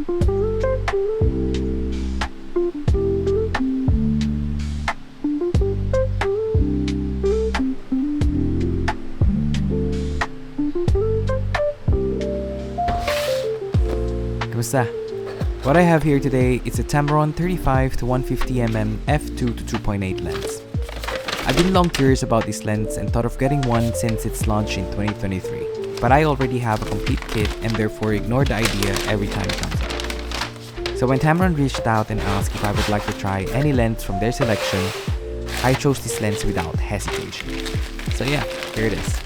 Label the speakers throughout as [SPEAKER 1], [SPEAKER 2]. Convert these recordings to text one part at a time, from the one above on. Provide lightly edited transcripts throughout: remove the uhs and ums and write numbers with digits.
[SPEAKER 1] Kamusta? What I have here today is a Tamron 35-150mm f2-2.8 lens. I've been long curious about this lens and thought of getting one since its launch in 2023, but I already have a complete kit and therefore ignore the idea every time it comes up. So when Tamron reached out and asked if I would like to try any lens from their selection, I chose this lens without hesitation. So yeah, here it is.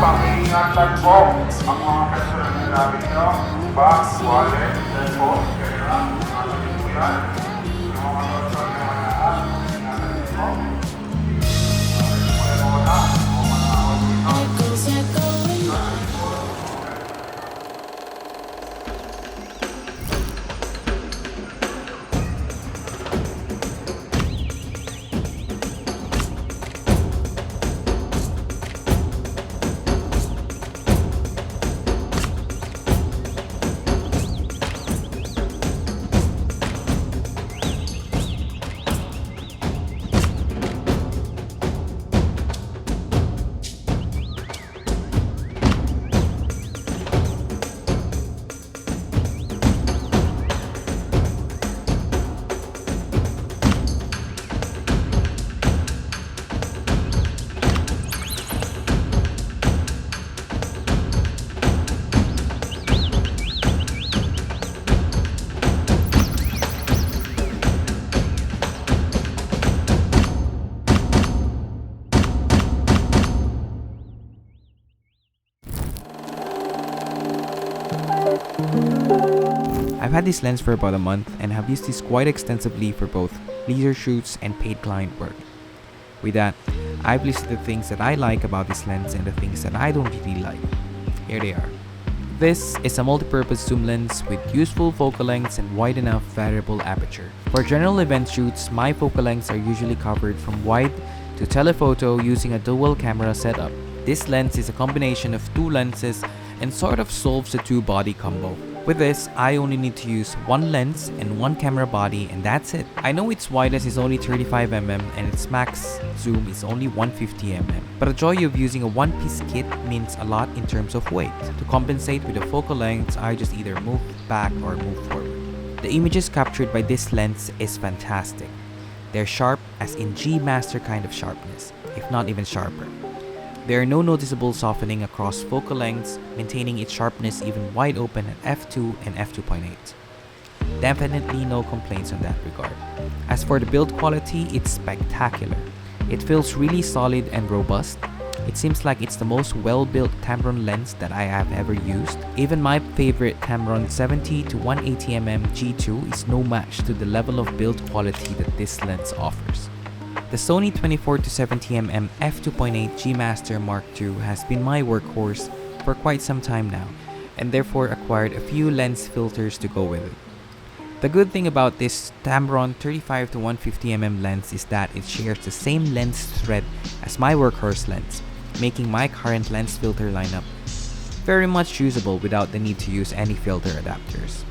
[SPEAKER 2] Pag-iingatan po ang mga personal na namin nyo, bag, wallet, cellphone, pera, ating po yan. Yung mga personal na manaan, ingatan po. Wala mo na, o manawag dito.
[SPEAKER 1] I've had this lens for about a month and have used this quite extensively for both leisure shoots and paid client work. With that, I've listed the things that I like about this lens and the things that I don't really like. Here they are. This is a multi-purpose zoom lens with useful focal lengths and wide enough variable aperture. For general event shoots, my focal lengths are usually covered from wide to telephoto using a dual camera setup. This lens is a combination of two lenses and sort of solves the two body combo. With this, I only need to use one lens and one camera body and that's it. I know its widest is only 35mm and its max zoom is only 150mm, but the joy of using a one-piece kit means a lot in terms of weight. To compensate with the focal lengths, I just either move back or move forward. The images captured by this lens is fantastic. They're sharp as in G Master kind of sharpness, if not even sharper. There are no noticeable softening across focal lengths, maintaining its sharpness even wide open at f2 and f2.8. Definitely no complaints on that regard. As for the build quality, it's spectacular. It feels really solid and robust. It seems like it's the most well-built Tamron lens that I have ever used. Even my favorite Tamron 70-180mm G2 is no match to the level of build quality that this lens offers. The Sony 24-70mm f2.8 G Master Mark II has been my workhorse for quite some time now, and therefore acquired a few lens filters to go with it. The good thing about this Tamron 35-150mm lens is that it shares the same lens thread as my workhorse lens, making my current lens filter lineup very much usable without the need to use any filter adapters.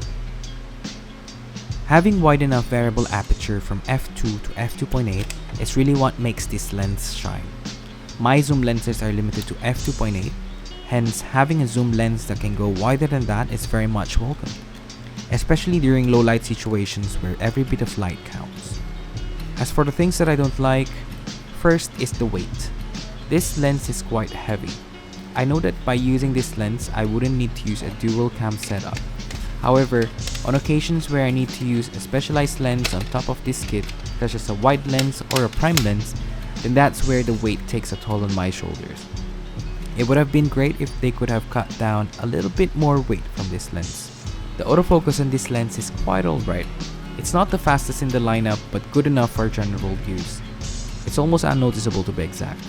[SPEAKER 1] Having wide enough variable aperture from f2 to f2.8 is really what makes this lens shine. My zoom lenses are limited to f2.8, hence having a zoom lens that can go wider than that is very much welcome, especially during low light situations where every bit of light counts. As for the things that I don't like, first is the weight. This lens is quite heavy. I know that by using this lens, I wouldn't need to use a dual cam setup. However, on occasions where I need to use a specialized lens on top of this kit, such as a wide lens or a prime lens, then that's where the weight takes a toll on my shoulders. It would have been great if they could have cut down a little bit more weight from this lens. The autofocus on this lens is quite alright. It's not the fastest in the lineup, but good enough for general use. It's almost unnoticeable to be exact.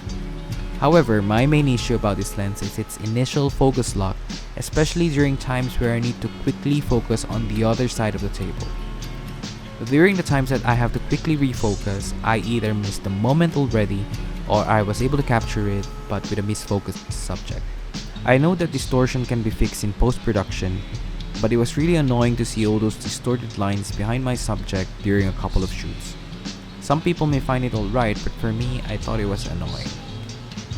[SPEAKER 1] However, my main issue about this lens is its initial focus lock, especially during times where I need to quickly focus on the other side of the table. During the times that I have to quickly refocus, I either miss the moment already, or I was able to capture it but with a misfocused subject. I know that distortion can be fixed in post-production, but it was really annoying to see all those distorted lines behind my subject during a couple of shoots. Some people may find it alright, but for me, I thought it was annoying.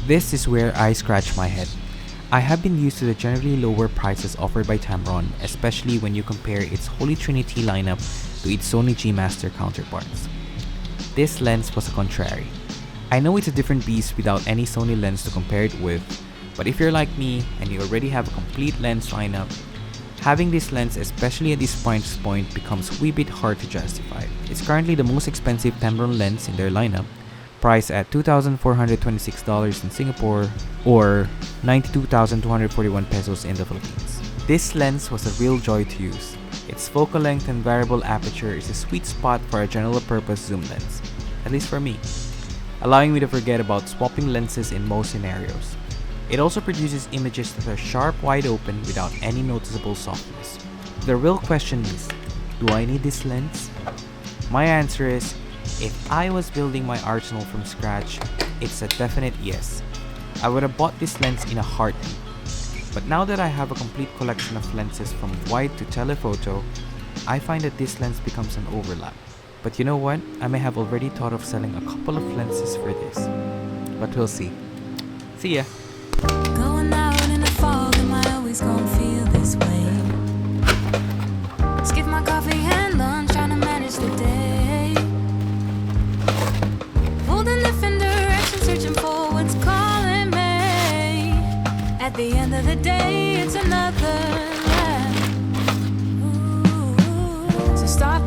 [SPEAKER 1] This is where I scratch my head. I have been used to the generally lower prices offered by Tamron, especially when you compare its Holy Trinity lineup to its Sony G Master counterparts. This lens was a contrary. I know it's a different beast without any Sony lens to compare it with, but if you're like me and you already have a complete lens lineup, having this lens, especially at this price point, becomes a wee bit hard to justify. It's currently the most expensive Tamron lens in their lineup, priced at $2,426 in Singapore or 92,241 pesos in the Philippines. This lens was a real joy to use. Its focal length and variable aperture is a sweet spot for a general purpose zoom lens, at least for me, allowing me to forget about swapping lenses in most scenarios. It also produces images that are sharp wide open without any noticeable softness. The real question is, do I need this lens? My answer is, if I was building my arsenal from scratch, it's a definite yes. I would have bought this lens in a heartbeat. But now that I have a complete collection of lenses from wide to telephoto, I find that this lens becomes an overlap. But you know what? I may have already thought of selling a couple of lenses for this. But we'll see. See ya!
[SPEAKER 3] Going out in the fog, am I always gonna feel this way? Skip my coffee and lunch, trying to manage the day. Holding different directions, searching for what's calling me. At the end of the day, it's another lap. So stop